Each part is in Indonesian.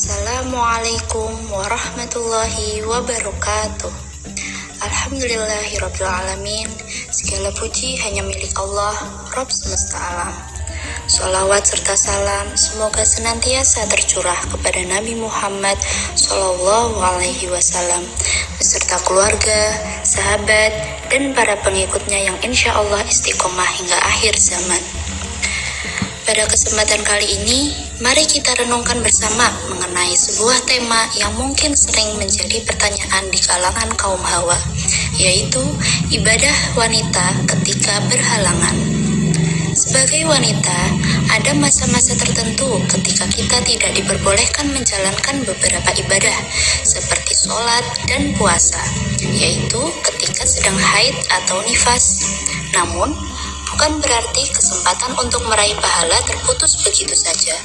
Assalamualaikum warahmatullahi wabarakatuh. Alhamdulillahirabbil alamin. Segala puji hanya milik Allah, Rabb semesta alam. Sholawat serta salam semoga senantiasa tercurah kepada Nabi Muhammad SAW beserta keluarga, sahabat, dan para pengikutnya yang insya Allah istiqomah hingga akhir zaman. Pada kesempatan kali ini, mari kita renungkan bersama mengenai sebuah tema yang mungkin sering menjadi pertanyaan di kalangan kaum hawa, yaitu ibadah wanita ketika berhalangan. Sebagai wanita, ada masa-masa tertentu ketika kita tidak diperbolehkan menjalankan beberapa ibadah, seperti sholat dan puasa, yaitu ketika sedang haid atau nifas. Namun, bukan berarti kesempatan untuk meraih pahala terputus begitu saja.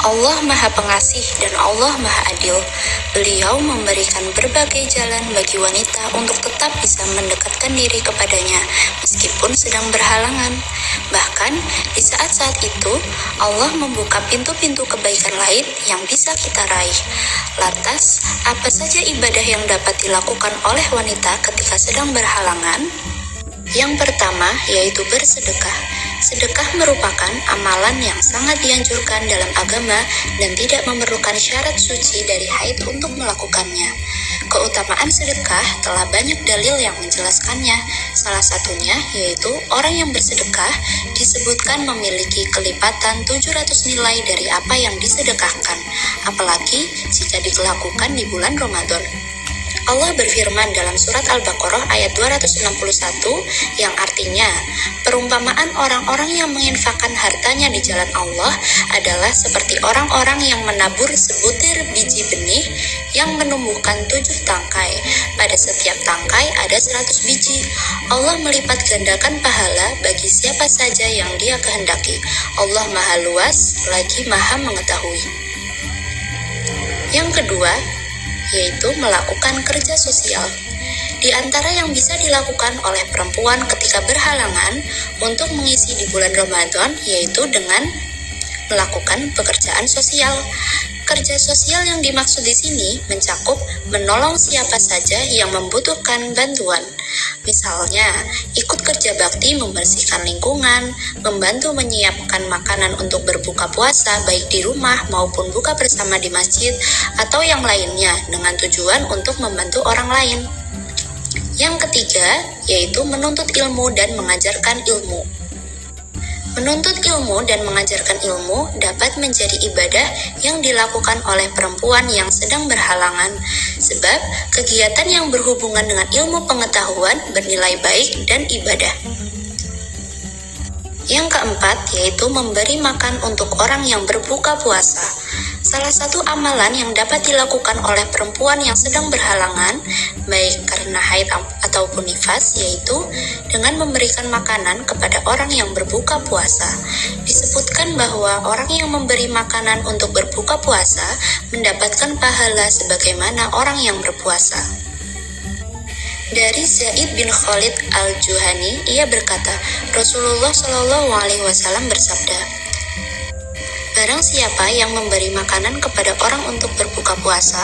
Allah Maha Pengasih dan Allah Maha Adil. Beliau memberikan berbagai jalan bagi wanita untuk tetap bisa mendekatkan diri kepadanya meskipun sedang berhalangan. Bahkan di saat-saat itu Allah membuka pintu-pintu kebaikan lain yang bisa kita raih. Lantas, apa saja ibadah yang dapat dilakukan oleh wanita ketika sedang berhalangan? Yang pertama yaitu bersedekah. Sedekah merupakan amalan yang sangat dianjurkan dalam agama dan tidak memerlukan syarat suci dari haid untuk melakukannya. Keutamaan sedekah telah banyak dalil yang menjelaskannya. Salah satunya yaitu orang yang bersedekah disebutkan memiliki kelipatan 700 nilai dari apa yang disedekahkan, apalagi jika dilakukan di bulan Ramadan. Allah berfirman dalam surat Al-Baqarah ayat 261 yang artinya, perumpamaan orang-orang yang menginfakkan hartanya di jalan Allah adalah seperti orang-orang yang menabur sebutir biji benih yang menumbuhkan 7 tangkai. Pada setiap tangkai ada 100 biji. Allah melipat gandakan pahala bagi siapa saja yang Dia kehendaki. Allah Maha Luas lagi Maha Mengetahui. Yang kedua, yaitu melakukan kerja sosial. Di antara yang bisa dilakukan oleh perempuan ketika berhalangan untuk mengisi di bulan Ramadan yaitu dengan melakukan pekerjaan sosial. Kerja sosial yang dimaksud di sini mencakup menolong siapa saja yang membutuhkan bantuan. Misalnya, ikut kerja bakti membersihkan lingkungan, membantu menyiapkan makanan untuk berbuka puasa baik di rumah maupun buka bersama di masjid, atau yang lainnya dengan tujuan untuk membantu orang lain. Yang ketiga, yaitu menuntut ilmu dan mengajarkan ilmu. Menuntut ilmu dan mengajarkan ilmu dapat menjadi ibadah yang dilakukan oleh perempuan yang sedang berhalangan, sebab kegiatan yang berhubungan dengan ilmu pengetahuan bernilai baik dan ibadah. Yang keempat, yaitu memberi makan untuk orang yang berbuka puasa. Salah satu amalan yang dapat dilakukan oleh perempuan yang sedang berhalangan, baik karena haid ataupun nifas, yaitu dengan memberikan makanan kepada orang yang berbuka puasa. Disebutkan bahwa orang yang memberi makanan untuk berbuka puasa mendapatkan pahala sebagaimana orang yang berpuasa. Dari Zaid bin Khalid al-Juhani, ia berkata, Rasulullah SAW bersabda, barang siapa yang memberi makanan kepada orang untuk berbuka puasa,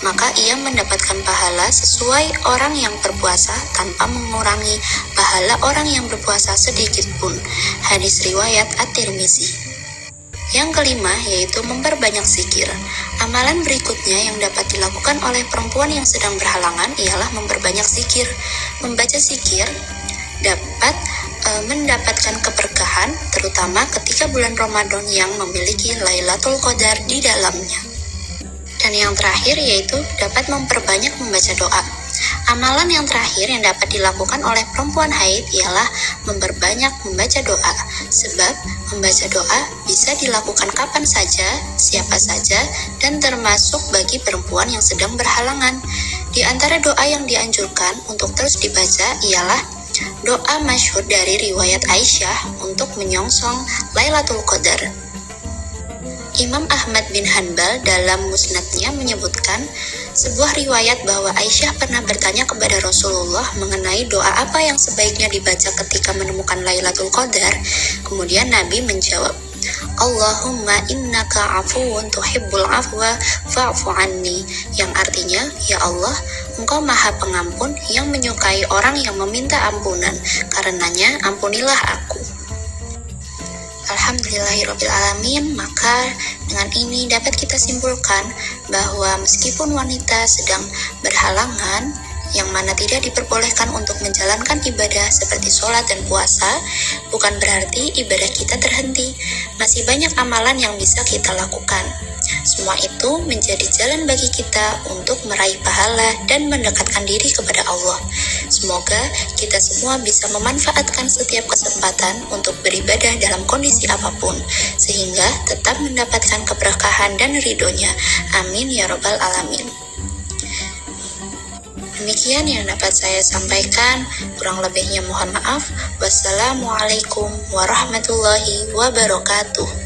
maka ia mendapatkan pahala sesuai orang yang berpuasa tanpa mengurangi pahala orang yang berpuasa sedikit pun. Hadis riwayat At-Tirmizi. Yang kelima, yaitu memperbanyak zikir. Amalan berikutnya yang dapat dilakukan oleh perempuan yang sedang berhalangan ialah memperbanyak zikir. Membaca zikir dapat mendapatkan keberkahan, terutama ketika bulan Ramadan yang memiliki Lailatul Qadar di dalamnya. Dan yang terakhir yaitu dapat memperbanyak membaca doa. Amalan yang terakhir yang dapat dilakukan oleh perempuan haid ialah memperbanyak membaca doa, sebab membaca doa bisa dilakukan kapan saja, siapa saja, dan termasuk bagi perempuan yang sedang berhalangan. Di antara doa yang dianjurkan untuk terus dibaca ialah doa masyhur dari riwayat Aisyah untuk menyongsong Lailatul Qadar. Imam Ahmad bin Hanbal dalam musnadnya menyebutkan sebuah riwayat bahwa Aisyah pernah bertanya kepada Rasulullah mengenai doa apa yang sebaiknya dibaca ketika menemukan Lailatul Qadar. Kemudian Nabi menjawab, Allahumma innaka afuwun tuhibbul afwa fa'fu anni, yang artinya, ya Allah, Engkau maha pengampun yang menyukai orang yang meminta ampunan, karenanya ampunilah aku. Alhamdulillahirrabbilalamin. Maka dengan ini dapat kita simpulkan bahwa meskipun wanita sedang berhalangan, yang mana tidak diperbolehkan untuk menjalankan ibadah seperti sholat dan puasa, bukan berarti ibadah kita terhenti. Masih banyak amalan yang bisa kita lakukan. Semua itu menjadi jalan bagi kita untuk meraih pahala dan mendekatkan diri kepada Allah. Semoga kita semua bisa memanfaatkan setiap kesempatan untuk beribadah dalam kondisi apapun, sehingga tetap mendapatkan keberkahan dan ridhonya. Amin ya robbal alamin. Demikian yang dapat saya sampaikan, kurang lebihnya mohon maaf. Wassalamualaikum warahmatullahi wabarakatuh.